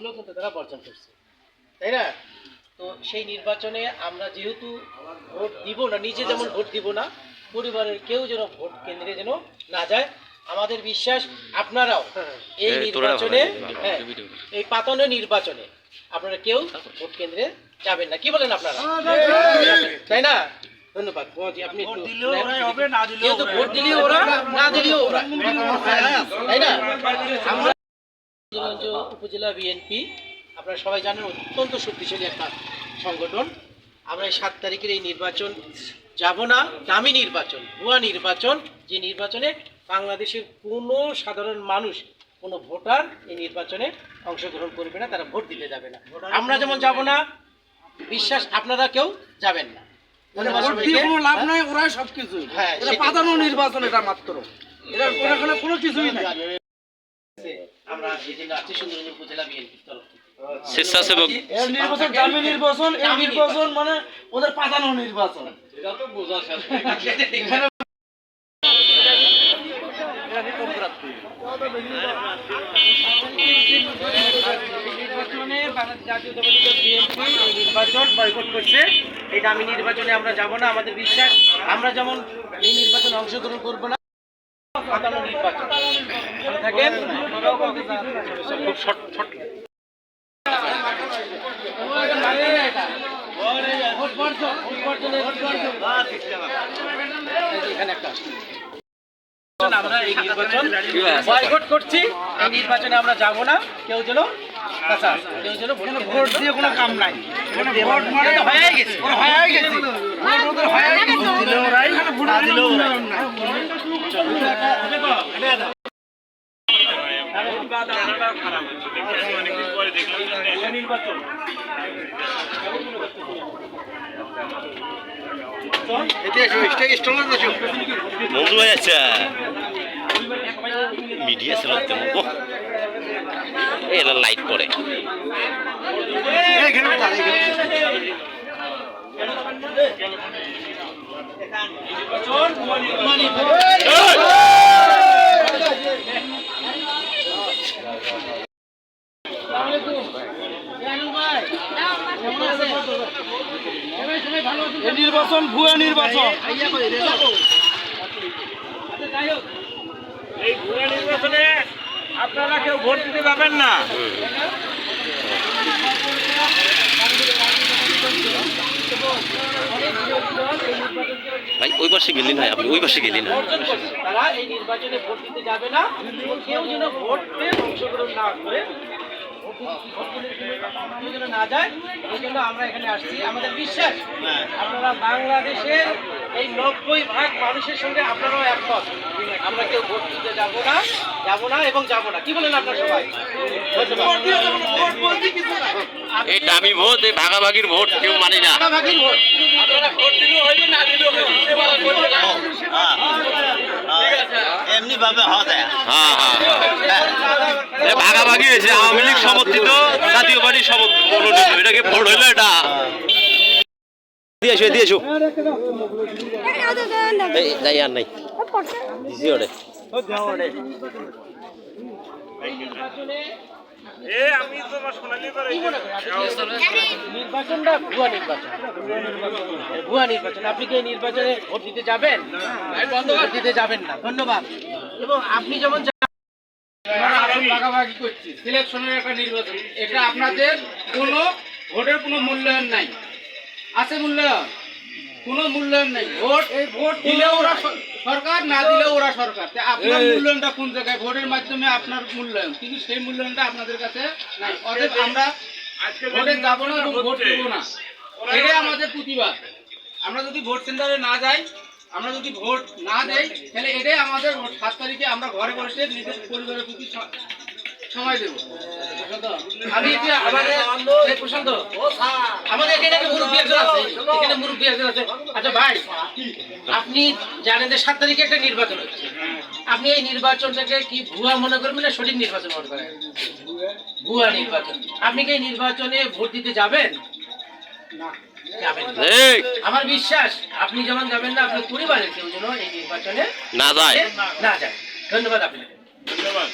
জিনিসগুলো কিন্তু তারা বর্জন করছে, তাই না? তো সেই নির্বাচনে আমরা যেহেতু ভোট দিব না, নিজে যেমন ভোট দিব না, পরিবারের কেউ যেন ভোট কেন্দ্রে যেন না যায়। আমাদের বিশ্বাস আপনারাও এই নির্বাচনে, এই পাতানো নির্বাচনে আপনারা কেউ ভোট কেন্দ্রে যাবেন না। কি বলেন আপনারা, তাই না? ধন্যবাদ। আপনি যেহেতু ভোট দিলেও ওরা, না দিলেও ওরা, তাই না? আমরা উপজেলা বিএনপি আপনারা সবাই জানেন অত্যন্ত শক্তিশালী একটা সংগঠন। আমরা এই 7 তারিখের এই নির্বাচন যাব না, দামি নির্বাচন, ভুয়া নির্বাচন, যে নির্বাচনে বাংলাদেশের কোনো সাধারণ মানুষ, কোনো ভোটার এই নির্বাচনে অংশগ্রহণ করবে না, তারা ভোট দিতে যাবে না। আমরা যেমন যাব না, বিশ্বাস আপনারা কেউ যাবেন না। লাভ নাই, ওরাই সবকিছু। হ্যাঁ, পাতানো নির্বাচন, এটা মাত্র, এটা কোনো কিছুই নাই। আমরা এই দিন আসছি সুন্দরবন উপজেলা বিএনপির তরফ থেকে স্বেচ্ছাসেবক নির্বাচন, দামি নির্বাচন, এই নির্বাচন মানে ওদের পাতানো নির্বাচন। এটা তো বোঝা শেষ। নির্বাচন বয়কট করছে, এই দামি নির্বাচনে আমরা যাব না। আমাদের বিশ্বাস আমরা যেমন এই নির্বাচনে অংশগ্রহণ করবো না, পাতানো নির্বাচন। ভালো থাকেন। খুব শর্ট এখানে একটা আমরা এই নির্বাচন বয়কট করছি, এই নির্বাচনে আমরা যাব না। কেউ যেন ভোট দিয়ে কোনো কাম নাই, ভোট মানে হয়ে গেছে, মজু ভাই আচ্ছা মিডিয়া ছিল এরা লাইট করে নির্বাচন ভুয়া নির্বাচন। এই ভুয়া নির্বাচনে আপনারা কেউ ভোট দিতে যাবেন না। ভাই ওই পাশে গেলি না, আপনি ওই পাশে গেলি না। তারা এই নির্বাচনে ভোট দিতে যাবে না, কেউ যেন ভোটে অংশগ্রহণ না করে, না যায়, এই জন্য আমরা এখানে আসছি। আমাদের বিশ্বাস আপনারা বাংলাদেশের এই 90% মানুষের সঙ্গে আপনারাও একমত। আমরা কেউ ভোট দিতে যাব না এবং যাব না। কি বলেন আপনারা সবাই? এই দামি ভোট, এই ভাগাভাগির ভোট কেউ মানে না। ভাগাভাগির ভোট আপনারা ভোট দিলেও হইবে, না দিলেও হইবে, এমনি ভাবে হয়। ভাগাভাগি হয়েছে, আওয়ামী লীগ সমর্থিত, জাতীয় পার্টি সমর্থিত, এটাকে ভোট হইলো। এটা দিয়েছো যাই আর নাই দিছি ওরে নির্বাচনটা ভুয়া নির্বাচন। আপনি কি এই নির্বাচনে ভোট দিতে যাবেন? ভোট দিতে যাবেন না। ধন্যবাদ। এবং আপনি যেমন ভাগাভাগি করছি, সিলেকশনের একটা নির্বাচন, এটা আপনাদের কোনো ভোটের কোনো মূল্যায়ন নাই। আছে মূল্যায়ন? কোনো মূল্যায়ন নাই। ভোট, এই ভোট দিলে ওরা সরকার, না দিলে ওরা সরকার। আপনার মূল্যায়নটা কোন জায়গায়? ভোটের মাধ্যমে আপনার মূল্যায়ন, কিন্তু সেই মূল্যায়নটা আপনাদের কাছে নাই। অতএব আমরা ভোটে যাবো না এবং ভোট দেবো না, এটাই আমাদের প্রতিবাদ। আমরা যদি ভোট সেন্টারে না যাই, আমরা যদি ভোট না দেই, তাহলে এটাই আমাদের 7 তারিখে আমরা ঘরে বসে নিজের পরিবারের প্রতি সময় দেব। আমি প্রশান্ত, আমাদের এখানে মুরব্বী একজন আছে, এখানে মুরব্বী একজন আছে। আচ্ছা ভাই, আপনি জানেন যে 7 তারিখে একটা নির্বাচন হচ্ছে, আপনি এই নির্বাচনটাকে কি ভুয়া মনে করবেন না সঠিক নির্বাচন মনে করেন? ভুয়া নির্বাচন। আপনি কি এই নির্বাচনে ভোট দিতে যাবেন? না, যাবেন না। আমার বিশ্বাস আপনি যেমন যাবেন না, আপনার পরিবারের কেউ যেন এই নির্বাচনে না যায়। ধন্যবাদ আপনাকে। ধন্যবাদ।